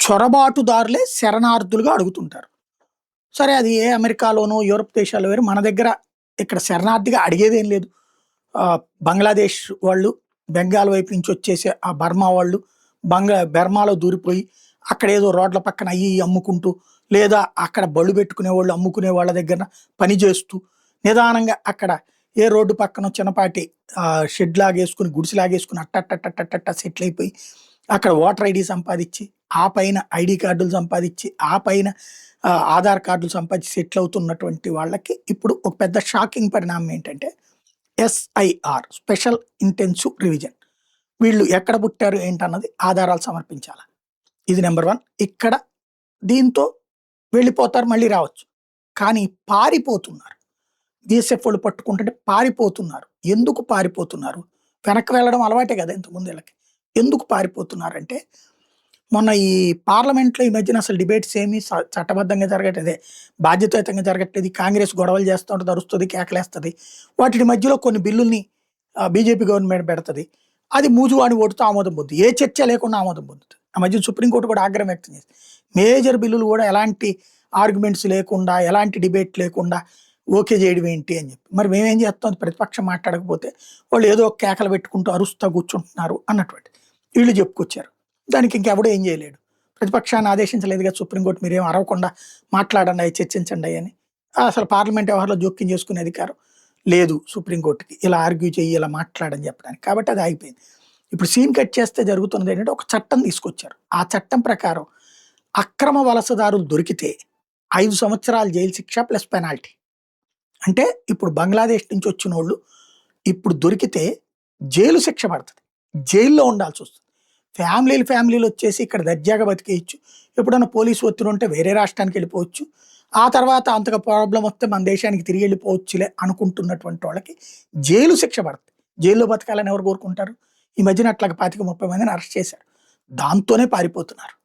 చొరబాటుదారులే శరణార్థులుగా అడుగుతుంటారు. సరే అది ఏ అమెరికాలోనో, యూరప్ దేశాల్లో వేరు. మన దగ్గర ఇక్కడ శరణార్థిగా అడిగేదేం లేదు. బంగ్లాదేశ్ వాళ్ళు, బెంగాల్ వైపు నుంచి వచ్చేసే ఆ బర్మా వాళ్ళు, బర్మాలో దూరిపోయి అక్కడేదో రోడ్ల పక్కన అయ్యి ఇయ్యి అమ్ముకుంటూ, లేదా అక్కడ బళ్ళు పెట్టుకునేవాళ్ళు, అమ్ముకునే వాళ్ళ దగ్గర పని చేస్తూ, నిదానంగా అక్కడ ఏ రోడ్డు పక్కనో చిన్నపాటి షెడ్ లాగేసుకొని, గుడిసెలాగేసుకొని అట్టట్టట్టట్టట్ట సెటిల్ అయిపోయి, అక్కడ ఓటర్ ఐడీ సంపాదించి, ఆ పైన ఐడీ కార్డులు సంపాదించి, ఆ పైన ఆధార్ కార్డులు సంపాదించి సెటిల్ అవుతున్నటువంటి వాళ్ళకి ఇప్పుడు ఒక పెద్ద షాకింగ్ పరిణామం ఏంటంటే ఎస్ఐఆర్, స్పెషల్ ఇంటెన్సివ్ రివిజన్. వీళ్ళు ఎక్కడ పుట్టారు ఏంటన్నది ఆధారాలు సమర్పించాలి. ఇది నెంబర్ 1. ఇక్కడ దీంతో వెళ్ళిపోతారు, మళ్ళీ రావచ్చు. కానీ పారిపోతున్నారు. బీఎస్ఎఫ్ వాళ్ళు పట్టుకుంటుంటే పారిపోతున్నారు. ఎందుకు పారిపోతున్నారు? వెనక్కి వెళ్ళడం అలవాటే కదా ఇంతకుముందు వీళ్ళకి. ఎందుకు పారిపోతున్నారంటే, మొన్న ఈ పార్లమెంట్లో ఈ మధ్యన అసలు డిబేట్స్ ఏమి చట్టబద్ధంగా జరగట్లేదే, బాధ్యతాయుతంగా జరగట్లేదు. కాంగ్రెస్ గొడవలు చేస్తూ ఉంటుంది, అరుస్తుంది, కేకలేస్తుంది. వాటి మధ్యలో కొన్ని బిల్లుల్ని బీజేపీ గవర్నమెంట్ పెడుతుంది. అది మూజువాణి ఓటుతో ఆమోదం పొందుతుంది. ఏ చర్చ లేకుండా ఆమోదం పొందుతుంది. ఆ మధ్య సుప్రీంకోర్టు కూడా ఆగ్రహం వ్యక్తం చేసింది. మేజర్ బిల్లులు కూడా ఎలాంటి ఆర్గ్యుమెంట్స్ లేకుండా, ఎలాంటి డిబేట్ లేకుండా ఓకే చేయడం ఏంటి అని చెప్పి. మరి మేమేం చేస్తాం, ప్రతిపక్షం మాట్లాడకపోతే వాళ్ళు ఏదో ఒక కేకలు పెట్టుకుంటూ అరుస్తూ కూర్చుంటున్నారు అన్నటువంటి వీళ్ళు చెప్పుకొచ్చారు. దానికి ఇంకెవడో ఏం చేయలేడు. ప్రతిపక్షాన్ని ఆదేశించలేదు కదా సుప్రీంకోర్టు, మీరేం అరవకుండా మాట్లాడండి, అవి చర్చించండి అని. అసలు పార్లమెంట్ వ్యవహారంలో జోక్యం చేసుకునే అధికారం లేదు సుప్రీంకోర్టుకి, ఇలా ఆర్గ్యూ చెయ్యి, ఇలా మాట్లాడని చెప్పడానికి. కాబట్టి అది ఆగిపోయింది. ఇప్పుడు సీన్ కట్ చేస్తే జరుగుతున్నది ఏంటంటే, ఒక చట్టం తీసుకొచ్చారు. ఆ చట్టం ప్రకారం అక్రమ వలసదారులు దొరికితే 5 సంవత్సరాల జైలు శిక్ష ప్లస్ పెనాల్టీ. అంటే ఇప్పుడు బంగ్లాదేశ్ నుంచి వచ్చిన వాళ్ళు ఇప్పుడు దొరికితే జైలు శిక్ష పడుతుంది, జైల్లో ఉండాల్సి వస్తుంది. ఫ్యామిలీలు వచ్చేసి ఇక్కడ దర్జాగా బతికేయచ్చు. ఎప్పుడన్నా పోలీసు ఒత్తిడి ఉంటే వేరే రాష్ట్రానికి వెళ్ళిపోవచ్చు. ఆ తర్వాత అంతగా ప్రాబ్లం వస్తే మన దేశానికి తిరిగి వెళ్ళిపోవచ్చులే అనుకుంటున్నటువంటి వాళ్ళకి జైలు శిక్ష పడుతుంది. జైల్లో బతకాలని ఎవరు కోరుకుంటారు? ఈ మధ్యన అట్లాగా 25-30 మందిని అరెస్ట్ చేశారు. దాంతోనే పారిపోతున్నారు.